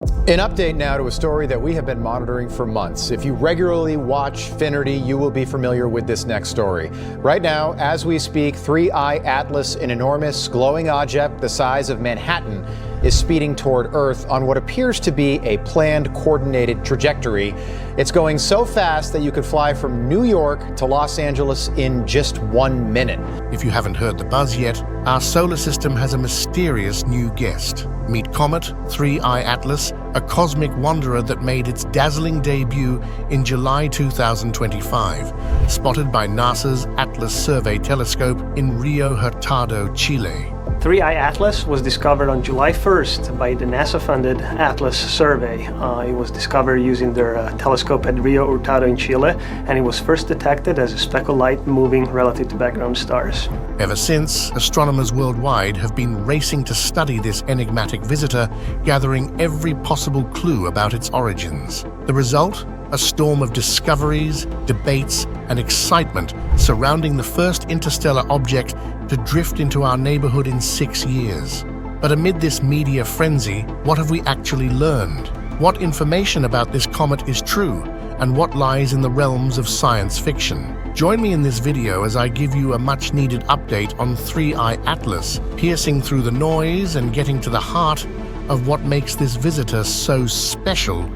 An update now to a story that we have been monitoring for months. If you regularly watch Finnerty, you will be familiar with this next story. Right now, as we speak, 3I Atlas, an enormous glowing object the size of Manhattan, is speeding toward Earth on what appears to be a planned, coordinated trajectory. It's going so fast that you could fly from New York to Los Angeles in just 1 minute. If you haven't heard the buzz yet, our solar system has a mysterious new guest. Meet Comet 3I Atlas, a cosmic wanderer that made its dazzling debut in July 2025, spotted by NASA's Atlas Survey Telescope in Rio Hurtado, Chile. 3I Atlas was discovered on July 1st by the NASA-funded Atlas Survey. It was discovered using their telescope at Rio Hurtado in Chile, and it was first detected as a speck of light moving relative to background stars. Ever since, astronomers worldwide have been racing to study this enigmatic visitor, gathering every possible clue about its origins. The result? A storm of discoveries, debates, and excitement surrounding the first interstellar object to drift into our neighborhood in 6 years. But amid this media frenzy, what have we actually learned? What information about this comet is true, and what lies in the realms of science fiction? Join me in this video as I give you a much-needed update on 3I Atlas, piercing through the noise and getting to the heart of what makes this visitor so special,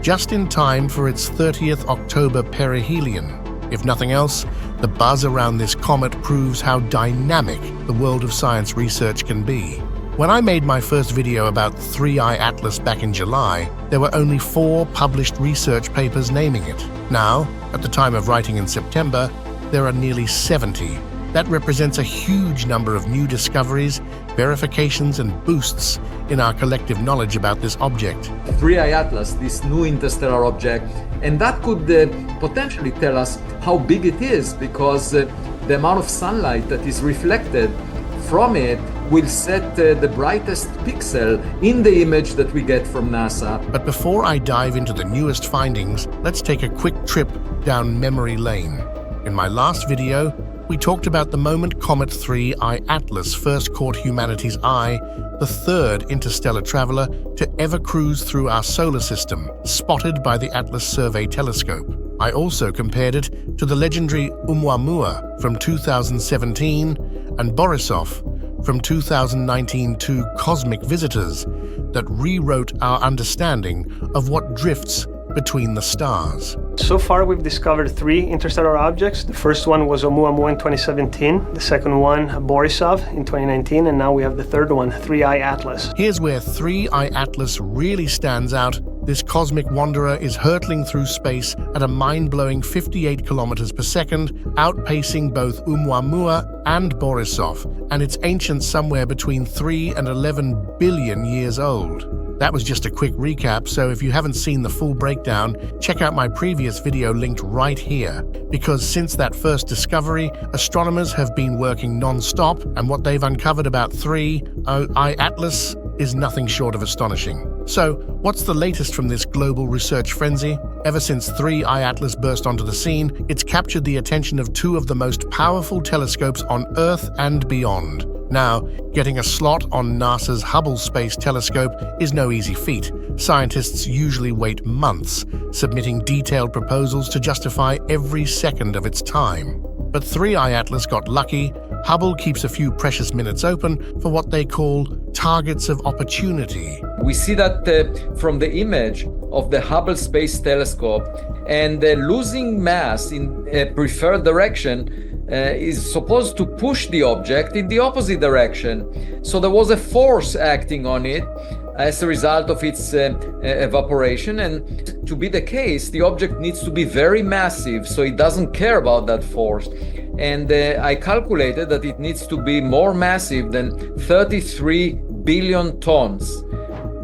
just in time for its 30th October perihelion. If nothing else, the buzz around this comet proves how dynamic the world of science research can be. When I made my first video about 3I Atlas back in July, there were only 4 published research papers naming it. Now, at the time of writing in September, there are nearly 70. That represents a huge number of new discoveries, verifications, and boosts in our collective knowledge about this object. 3I Atlas, this new interstellar object, and that could potentially tell us how big it is, because the amount of sunlight that is reflected from it will set the brightest pixel in the image that we get from NASA. But before I dive into the newest findings, let's take a quick trip down memory lane. In my last video, we talked about the moment Comet 3I Atlas first caught humanity's eye, the third interstellar traveler to ever cruise through our solar system, spotted by the Atlas Survey Telescope. I also compared it to the legendary Oumuamua from 2017 and Borisov from 2019, two cosmic visitors that rewrote our understanding of what drifts between the stars. So far, we've discovered 3 interstellar objects. The first one was Oumuamua in 2017, the second one, Borisov, in 2019, and now we have the third one, 3I Atlas. Here's where 3I Atlas really stands out. This cosmic wanderer is hurtling through space at a mind-blowing 58 kilometers per second, outpacing both Oumuamua and Borisov, and it's ancient somewhere between 3 and 11 billion years old. That was just a quick recap, so if you haven't seen the full breakdown, check out my previous video linked right here. Because since that first discovery, astronomers have been working non-stop, and what they've uncovered about 3I Atlas is nothing short of astonishing. So, what's the latest from this global research frenzy? Ever since 3I Atlas burst onto the scene, it's captured the attention of 2 of the most powerful telescopes on Earth and beyond. Now, getting a slot on NASA's Hubble Space Telescope is no easy feat. Scientists usually wait months, submitting detailed proposals to justify every second of its time. But 3I Atlas got lucky. Hubble keeps a few precious minutes open for what they call targets of opportunity. We see that from the image of the Hubble Space Telescope, and losing mass in a preferred direction is supposed to push the object in the opposite direction. So there was a force acting on it as a result of its evaporation, and to be the case, the object needs to be very massive, so it doesn't care about that force. And I calculated that it needs to be more massive than 33 billion tons.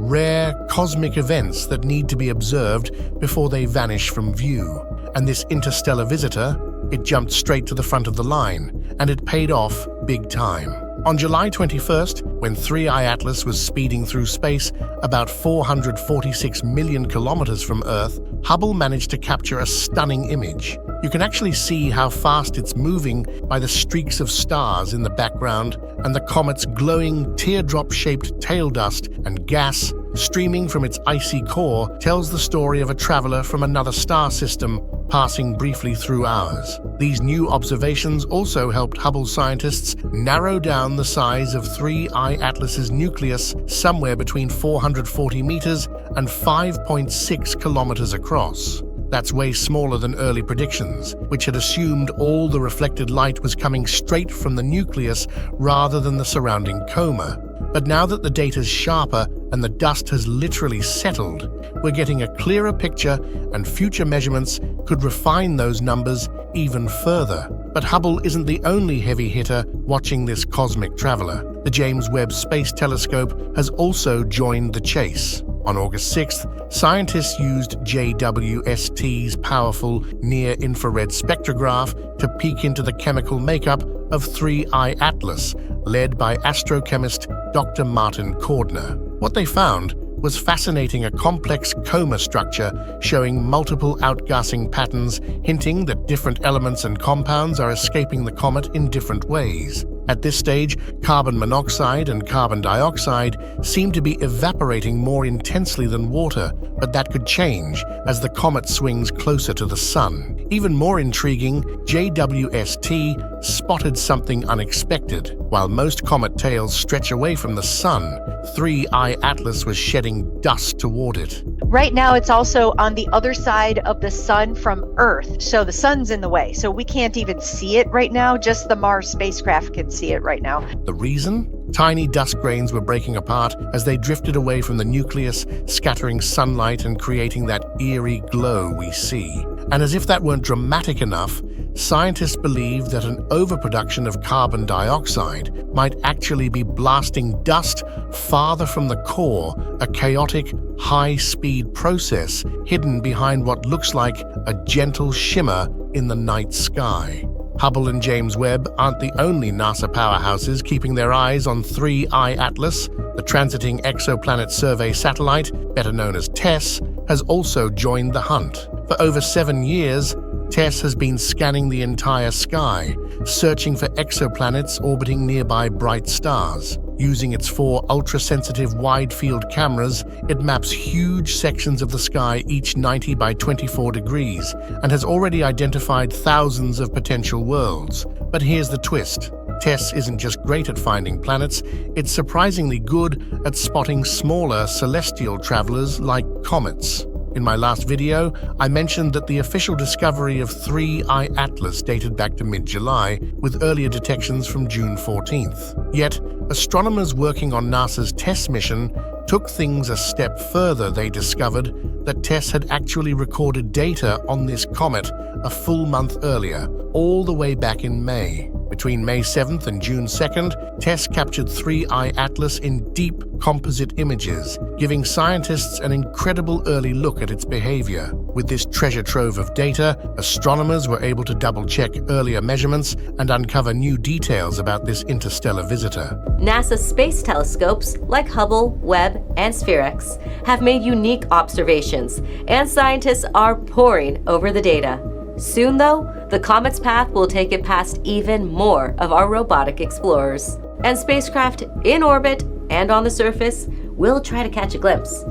Rare cosmic events that need to be observed before they vanish from view. And this interstellar visitor, it jumped straight to the front of the line, and it paid off big time. On July 21st, when 3I Atlas was speeding through space about 446 million kilometers from Earth, Hubble managed to capture a stunning image. You can actually see how fast it's moving by the streaks of stars in the background and the comet's glowing teardrop-shaped tail dust and gas streaming from its icy core, tells the story of a traveler from another star system passing briefly through ours. These new observations also helped Hubble scientists narrow down the size of 3I Atlas's nucleus somewhere between 440 meters and 5.6 kilometers across. That's way smaller than early predictions, which had assumed all the reflected light was coming straight from the nucleus rather than the surrounding coma. But now that the data's sharper and the dust has literally settled, we're getting a clearer picture, and future measurements could refine those numbers even further. But Hubble isn't the only heavy hitter watching this cosmic traveler. The James Webb Space Telescope has also joined the chase. On August 6th, scientists used JWST's powerful near-infrared spectrograph to peek into the chemical makeup of 3I Atlas, led by astrochemist Dr. Martin Cordner. What they found was fascinating: a complex coma structure showing multiple outgassing patterns, hinting that different elements and compounds are escaping the comet in different ways. At this stage, carbon monoxide and carbon dioxide seem to be evaporating more intensely than water, but that could change as the comet swings closer to the sun. Even more intriguing, JWST spotted something unexpected. While most comet tails stretch away from the sun, 3I Atlas was shedding dust toward it. Right now, it's also on the other side of the sun from Earth, so the sun's in the way, so we can't even see it right now. Just the Mars spacecraft can see it right now. The reason? Tiny dust grains were breaking apart as they drifted away from the nucleus, scattering sunlight and creating that eerie glow we see. And as if that weren't dramatic enough, scientists believe that an overproduction of carbon dioxide might actually be blasting dust farther from the core, a chaotic, high-speed process hidden behind what looks like a gentle shimmer in the night sky. Hubble and James Webb aren't the only NASA powerhouses keeping their eyes on 3I Atlas. The Transiting Exoplanet Survey Satellite, better known as TESS, has also joined the hunt. For over 7 years, TESS has been scanning the entire sky, searching for exoplanets orbiting nearby bright stars. Using its 4 ultra-sensitive wide-field cameras, it maps huge sections of the sky, each 90 by 24 degrees, and has already identified thousands of potential worlds. But here's the twist. TESS isn't just great at finding planets, it's surprisingly good at spotting smaller celestial travelers like comets. In my last video, I mentioned that the official discovery of 3I Atlas dated back to mid-July, with earlier detections from June 14th. Yet, astronomers working on NASA's TESS mission took things a step further. They discovered that TESS had actually recorded data on this comet a full month earlier, all the way back in May. Between May 7th and June 2nd, TESS captured 3I Atlas in deep composite images, giving scientists an incredible early look at its behavior. With this treasure trove of data, astronomers were able to double-check earlier measurements and uncover new details about this interstellar visitor. NASA space telescopes like Hubble, Webb, and SphereX have made unique observations, and scientists are poring over the data. Soon, though, the comet's path will take it past even more of our robotic explorers. And spacecraft in orbit and on the surface will try to catch a glimpse.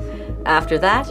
After that,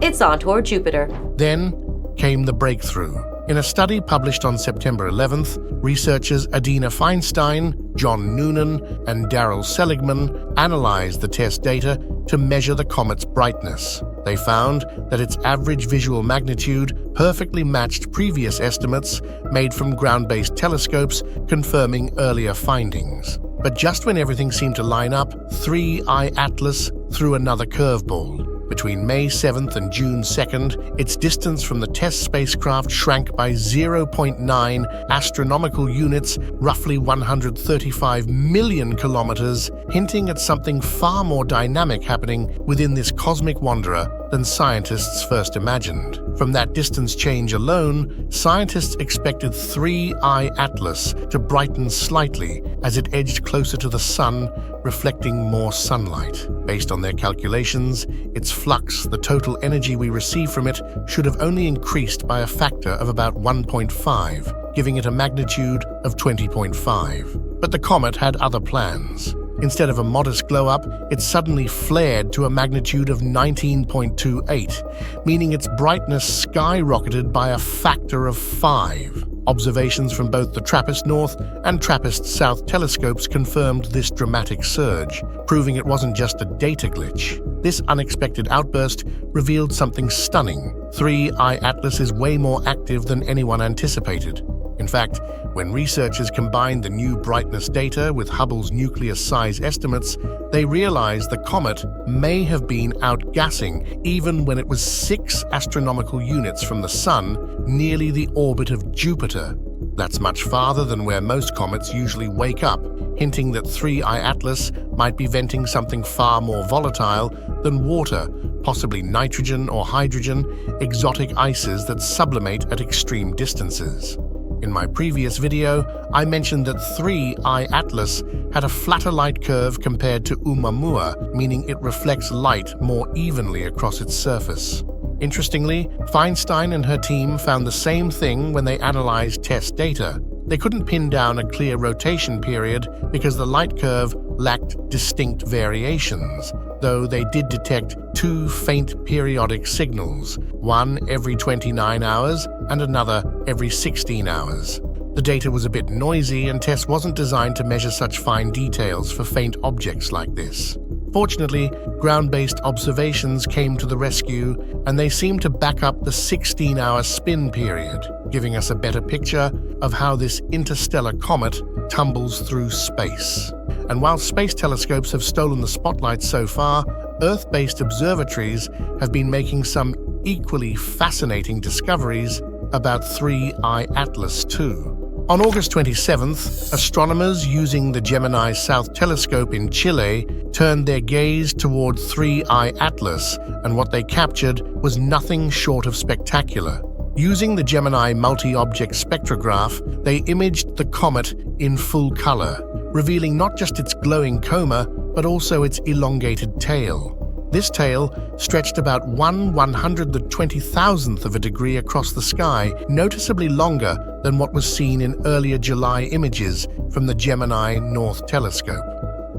it's on toward Jupiter. Then came the breakthrough. In a study published on September 11th, researchers Adina Feinstein, John Noonan, and Daryl Seligman analyzed the TESS data to measure the comet's brightness. They found that its average visual magnitude perfectly matched previous estimates made from ground-based telescopes, confirming earlier findings. But just when everything seemed to line up, 3I Atlas threw another curveball. Between May 7th and June 2nd, its distance from the TESS spacecraft shrank by 0.9 astronomical units, roughly 135 million kilometers, hinting at something far more dynamic happening within this cosmic wanderer than scientists first imagined. From that distance change alone, scientists expected 3I Atlas to brighten slightly as it edged closer to the sun, reflecting more sunlight. Based on their calculations, its flux, the total energy we receive from it, should have only increased by a factor of about 1.5, giving it a magnitude of 20.5. But the comet had other plans. Instead of a modest glow-up, it suddenly flared to a magnitude of 19.28, meaning its brightness skyrocketed by a factor of 5. Observations from both the TRAPPIST-North and TRAPPIST-South telescopes confirmed this dramatic surge, proving it wasn't just a data glitch. This unexpected outburst revealed something stunning. 3I Atlas is way more active than anyone anticipated. In fact, when researchers combined the new brightness data with Hubble's nucleus size estimates, they realized the comet may have been outgassing even when it was 6 astronomical units from the Sun, nearly the orbit of Jupiter. That's much farther than where most comets usually wake up, hinting that 3I Atlas might be venting something far more volatile than water, possibly nitrogen or hydrogen, exotic ices that sublimate at extreme distances. In my previous video, I mentioned that 3I Atlas had a flatter light curve compared to Oumuamua, meaning it reflects light more evenly across its surface. Interestingly, Feinstein and her team found the same thing when they analyzed TESS data. They couldn't pin down a clear rotation period because the light curve lacked distinct variations, though they did detect 2 faint periodic signals, one every 29 hours and another every 16 hours. The data was a bit noisy, and TESS wasn't designed to measure such fine details for faint objects like this. Fortunately, ground-based observations came to the rescue, and they seemed to back up the 16-hour spin period, giving us a better picture of how this interstellar comet tumbles through space. And while space telescopes have stolen the spotlight so far, Earth-based observatories have been making some equally fascinating discoveries about 3I Atlas too. On August 27th, astronomers using the Gemini South Telescope in Chile turned their gaze toward 3I Atlas, and what they captured was nothing short of spectacular. Using the Gemini multi-object spectrograph, they imaged the comet in full color, revealing not just its glowing coma, but also its elongated tail. This tail stretched about 1/120,000th of a degree across the sky, noticeably longer than what was seen in earlier July images from the Gemini North Telescope.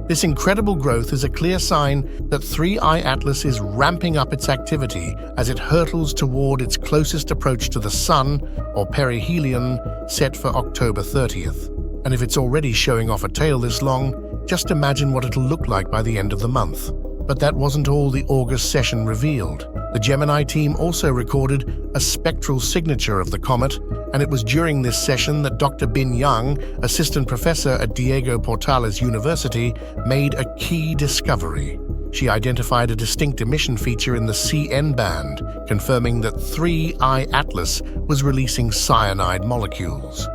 This incredible growth is a clear sign that 3I Atlas is ramping up its activity as it hurtles toward its closest approach to the Sun, or Perihelion, set for October 30th. And if it's already showing off a tail this long, just imagine what it'll look like by the end of the month. But that wasn't all the August session revealed. The Gemini team also recorded a spectral signature of the comet, and it was during this session that Dr. Bin Yang, assistant professor at Diego Portales University, made a key discovery. She identified a distinct emission feature in the CN band, confirming that 3I Atlas was releasing cyanide molecules.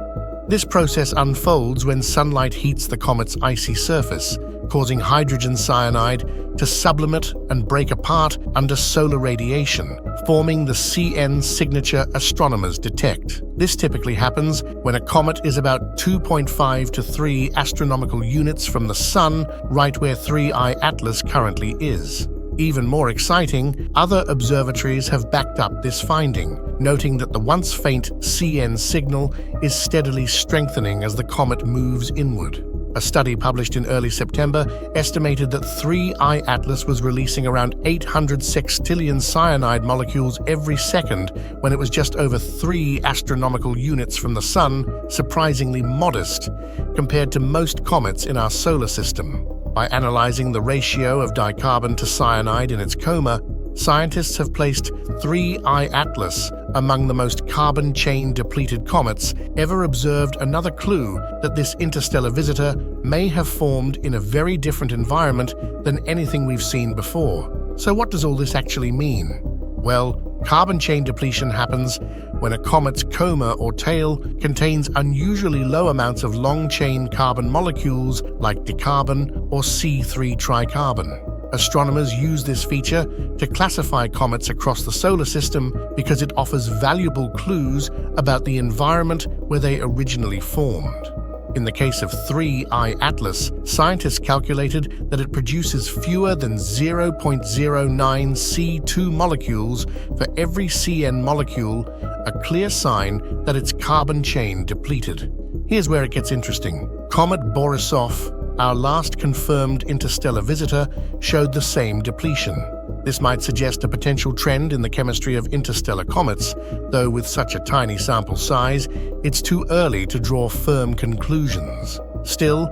This process unfolds when sunlight heats the comet's icy surface, causing hydrogen cyanide to sublimate and break apart under solar radiation, forming the CN signature astronomers detect. This typically happens when a comet is about 2.5 to 3 astronomical units from the Sun, right where 3I Atlas currently is. Even more exciting, other observatories have backed up this finding, noting that the once faint CN signal is steadily strengthening as the comet moves inward. A study published in early September estimated that 3I Atlas was releasing around 800 sextillion cyanide molecules every second when it was just over 3 astronomical units from the Sun, surprisingly modest compared to most comets in our solar system. By analyzing the ratio of dicarbon to cyanide in its coma, scientists have placed 3I Atlas among the most carbon chain depleted comets ever observed, another clue that this interstellar visitor may have formed in a very different environment than anything we've seen before. So what does all this actually mean? Well, carbon chain depletion happens when a comet's coma or tail contains unusually low amounts of long-chain carbon molecules like dicarbon or C3 tricarbon. Astronomers use this feature to classify comets across the solar system because it offers valuable clues about the environment where they originally formed. In the case of 3I Atlas, scientists calculated that it produces fewer than 0.09 C2 molecules for every CN molecule, a clear sign that its carbon chain depleted. Here's where it gets interesting. Comet Borisov our last confirmed interstellar visitor showed the same depletion. This might suggest a potential trend in the chemistry of interstellar comets, though with such a tiny sample size, it's too early to draw firm conclusions. Still,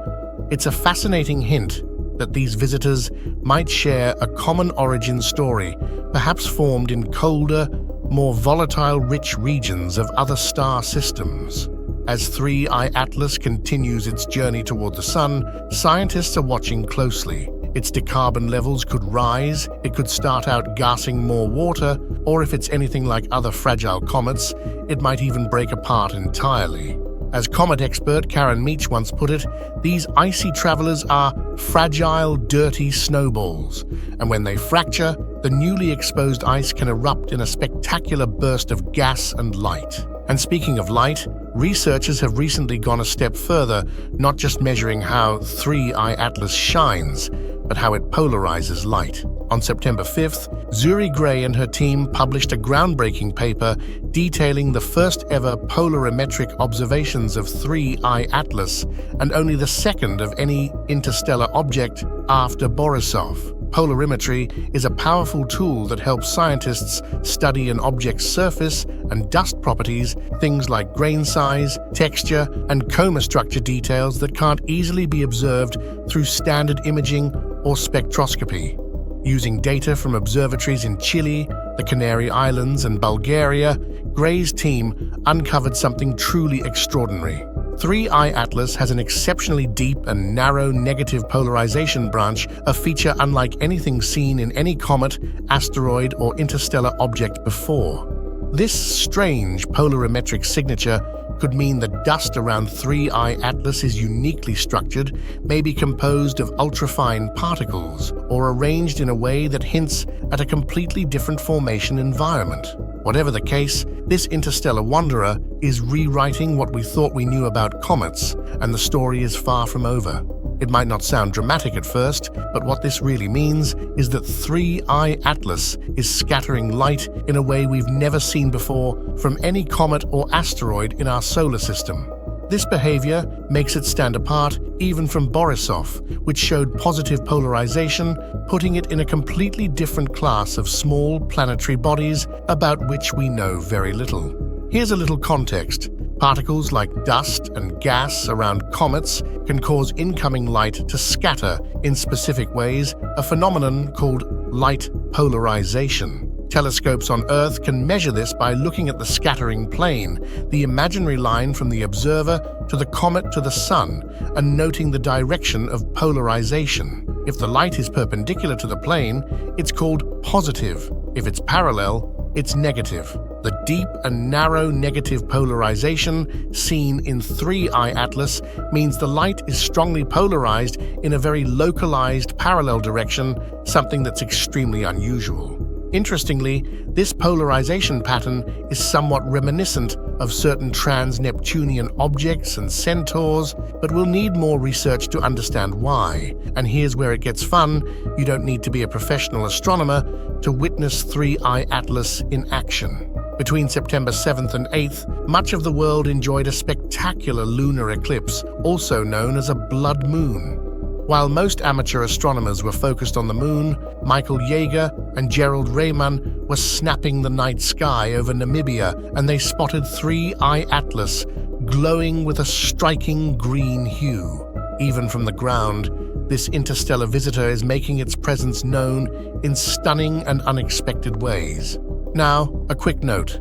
it's a fascinating hint that these visitors might share a common origin story, perhaps formed in colder, more volatile-rich regions of other star systems. As 3I Atlas continues its journey toward the Sun, scientists are watching closely. Its decarbon levels could rise, it could start out gassing more water, or if it's anything like other fragile comets, it might even break apart entirely. As comet expert Karen Meach once put it, these icy travelers are fragile, dirty snowballs, and when they fracture, the newly exposed ice can erupt in a spectacular burst of gas and light. And speaking of light, researchers have recently gone a step further, not just measuring how 3I Atlas shines, but how it polarizes light. On September 5th, Zuri Gray and her team published a groundbreaking paper detailing the first ever polarimetric observations of 3I Atlas and only the second of any interstellar object after Borisov. Polarimetry is a powerful tool that helps scientists study an object's surface and dust properties, things like grain size, texture, and coma structure details that can't easily be observed through standard imaging or spectroscopy. Using data from observatories in Chile, the Canary Islands, and Bulgaria, Gray's team uncovered something truly extraordinary. 3I Atlas has an exceptionally deep and narrow negative polarization branch, a feature unlike anything seen in any comet, asteroid, or interstellar object before. This strange polarimetric signature could mean the dust around 3I Atlas is uniquely structured, maybe composed of ultrafine particles, or arranged in a way that hints at a completely different formation environment. Whatever the case, this interstellar wanderer is rewriting what we thought we knew about comets, and the story is far from over. It might not sound dramatic at first, but what this really means is that 3I Atlas is scattering light in a way we've never seen before from any comet or asteroid in our solar system. This behavior makes it stand apart even from Borisov, which showed positive polarization, putting it in a completely different class of small planetary bodies about which we know very little. Here's a little context. Particles like dust and gas around comets can cause incoming light to scatter in specific ways, a phenomenon called light polarization. Telescopes on Earth can measure this by looking at the scattering plane, the imaginary line from the observer to the comet to the Sun, and noting the direction of polarization. If the light is perpendicular to the plane, it's called positive. If it's parallel, it's negative. The deep and narrow negative polarization seen in 3I Atlas means the light is strongly polarized in a very localized parallel direction, something that's extremely unusual. Interestingly, this polarization pattern is somewhat reminiscent of certain trans-Neptunian objects and centaurs, but we'll need more research to understand why. And here's where it gets fun. You don't need to be a professional astronomer to witness 3I Atlas in action. Between September 7th and 8th, much of the world enjoyed a spectacular lunar eclipse, also known as a blood moon. While most amateur astronomers were focused on the moon, Michael Yeager and Gerald Rayman were snapping the night sky over Namibia, and they spotted 3I Atlas glowing with a striking green hue. Even from the ground, this interstellar visitor is making its presence known in stunning and unexpected ways. Now, a quick note.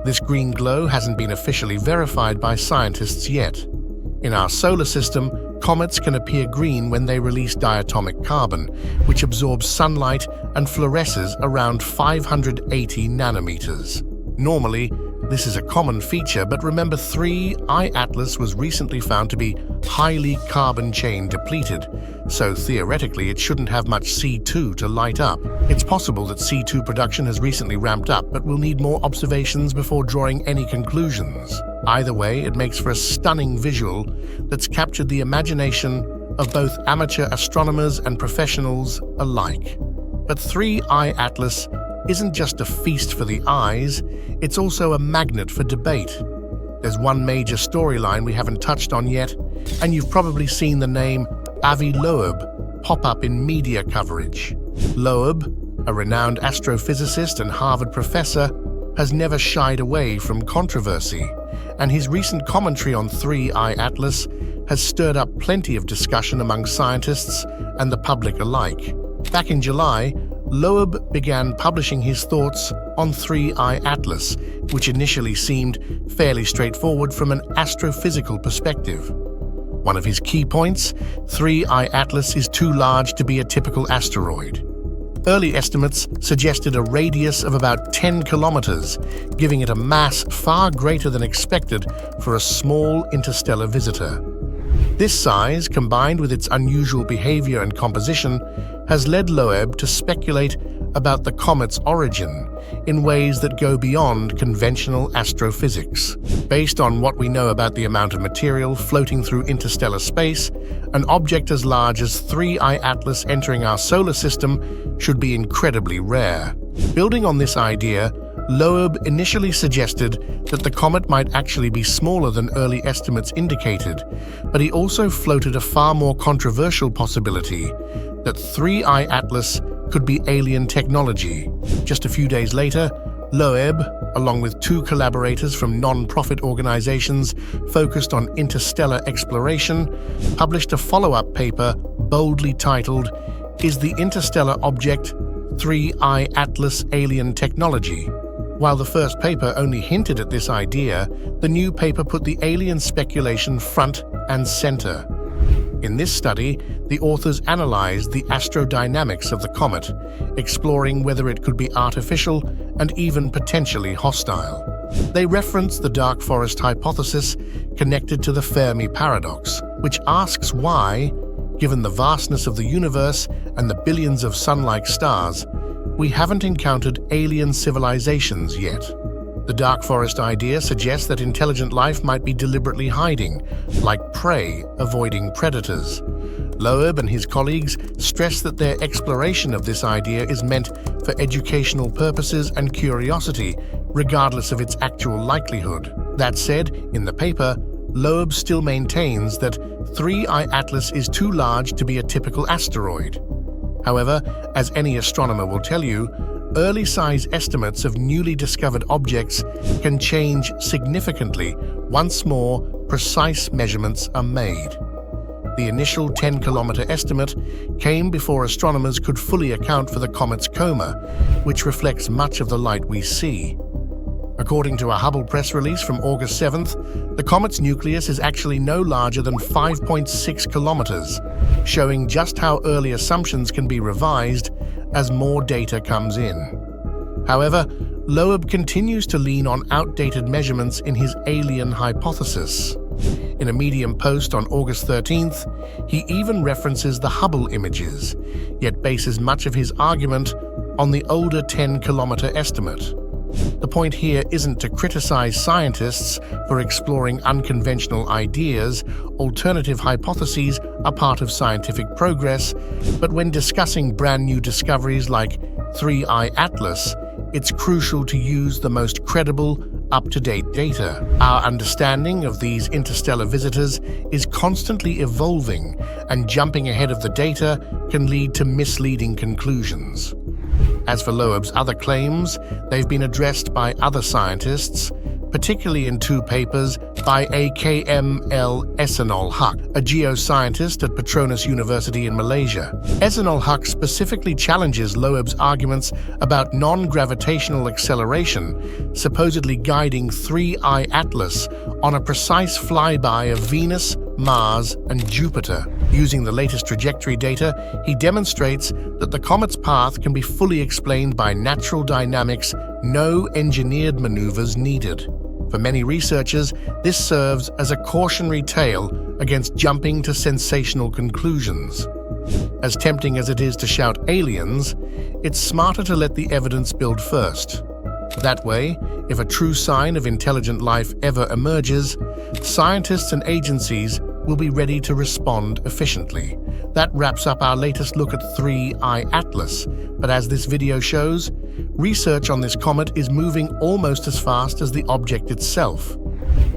This green glow hasn't been officially verified by scientists yet. In our solar system, comets can appear green when they release diatomic carbon, which absorbs sunlight and fluoresces around 580 nanometers. Normally, this is a common feature, but remember 3I Atlas was recently found to be highly carbon chain depleted, so theoretically it shouldn't have much C2 to light up. It's possible that C2 production has recently ramped up, but we'll need more observations before drawing any conclusions. Either way, it makes for a stunning visual that's captured the imagination of both amateur astronomers and professionals alike. But 3I Atlas isn't just a feast for the eyes, it's also a magnet for debate. There's one major storyline we haven't touched on yet, and you've probably seen the name Avi Loeb pop up in media coverage. Loeb, a renowned astrophysicist and Harvard professor, has never shied away from controversy, and his recent commentary on 3I Atlas has stirred up plenty of discussion among scientists and the public alike. Back in July, Loeb began publishing his thoughts on 3I Atlas, which initially seemed fairly straightforward from an astrophysical perspective. One of his key points, 3I Atlas is too large to be a typical asteroid. Early estimates suggested a radius of about 10 kilometers, giving it a mass far greater than expected for a small interstellar visitor. This size, combined with its unusual behavior and composition, has led Loeb to speculate about the comet's origin in ways that go beyond conventional astrophysics. Based on what we know about the amount of material floating through interstellar space, an object as large as 3I Atlas entering our solar system should be incredibly rare. Building on this idea, Loeb initially suggested that the comet might actually be smaller than early estimates indicated, but he also floated a far more controversial possibility that 3I Atlas could be alien technology. Just a few days later, Loeb, along with two collaborators from non-profit organizations focused on interstellar exploration, published a follow-up paper boldly titled, "Is the Interstellar Object 3I Atlas Alien Technology?" While the first paper only hinted at this idea, the new paper put the alien speculation front and center. In this study, the authors analyzed the astrodynamics of the comet, exploring whether it could be artificial and even potentially hostile. They referenced the dark forest hypothesis connected to the Fermi paradox, which asks why, given the vastness of the universe and the billions of sun-like stars, we haven't encountered alien civilizations yet. The dark forest idea suggests that intelligent life might be deliberately hiding, like prey avoiding predators. Loeb and his colleagues stress that their exploration of this idea is meant for educational purposes and curiosity, regardless of its actual likelihood. That said, in the paper, Loeb still maintains that 3I Atlas is too large to be a typical asteroid. However, as any astronomer will tell you, early size estimates of newly discovered objects can change significantly once more precise measurements are made. The initial 10-kilometer estimate came before astronomers could fully account for the comet's coma, which reflects much of the light we see. According to a Hubble press release from August 7th, the comet's nucleus is actually no larger than 5.6 kilometers, showing just how early assumptions can be revised as more data comes in. However, Loeb continues to lean on outdated measurements in his alien hypothesis. In a Medium post on August 13th, he even references the Hubble images, yet bases much of his argument on the older 10-kilometer estimate. The point here isn't to criticize scientists for exploring unconventional ideas. Alternative hypotheses are part of scientific progress, but when discussing brand new discoveries like 3I Atlas, it's crucial to use the most credible, up-to-date data. Our understanding of these interstellar visitors is constantly evolving, and jumping ahead of the data can lead to misleading conclusions. As for Loeb's other claims, they've been addressed by other scientists, particularly in two papers by AKML Esenol Huq, a geoscientist at Petronas University in Malaysia. Esenol Huq specifically challenges Loeb's arguments about non-gravitational acceleration, supposedly guiding 3I Atlas on a precise flyby of Venus, Mars, and Jupiter. Using the latest trajectory data, he demonstrates that the comet's path can be fully explained by natural dynamics, no engineered maneuvers needed. For many researchers, this serves as a cautionary tale against jumping to sensational conclusions. As tempting as it is to shout aliens, it's smarter to let the evidence build first. That way, if a true sign of intelligent life ever emerges, scientists and agencies will be ready to respond efficiently. That wraps up our latest look at 3I Atlas, but as this video shows, research on this comet is moving almost as fast as the object itself.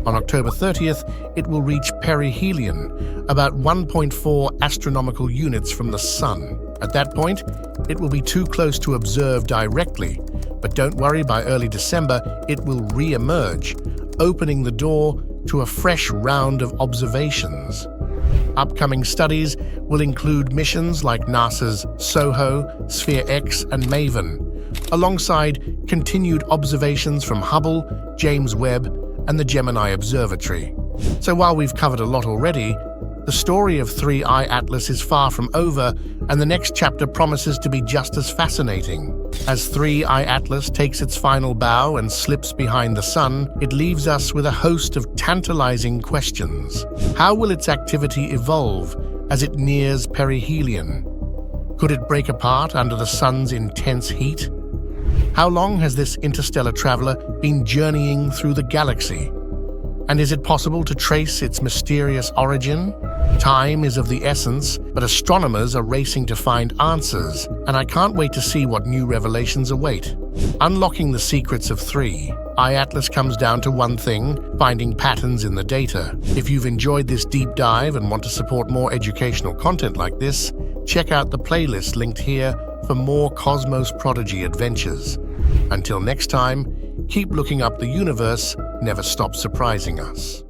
On October 30th, it will reach Perihelion, about 1.4 astronomical units from the Sun. At that point, it will be too close to observe directly, but don't worry, by early December, it will re-emerge, opening the door to a fresh round of observations. Upcoming studies will include missions like NASA's SOHO, Sphere-X, and MAVEN, alongside continued observations from Hubble, James Webb, and the Gemini Observatory. So while we've covered a lot already, the story of 3I Atlas is far from over, and the next chapter promises to be just as fascinating. As 3I Atlas takes its final bow and slips behind the Sun, it leaves us with a host of tantalizing questions. How will its activity evolve as it nears perihelion? Could it break apart under the Sun's intense heat? How long has this interstellar traveler been journeying through the galaxy? And is it possible to trace its mysterious origin? Time is of the essence, but astronomers are racing to find answers, and I can't wait to see what new revelations await. Unlocking the secrets of 3I Atlas comes down to one thing: finding patterns in the data. If you've enjoyed this deep dive and want to support more educational content like this, check out the playlist linked here for more Cosmos Prodigy adventures. Until next time, keep looking up the universe, never stop surprising us.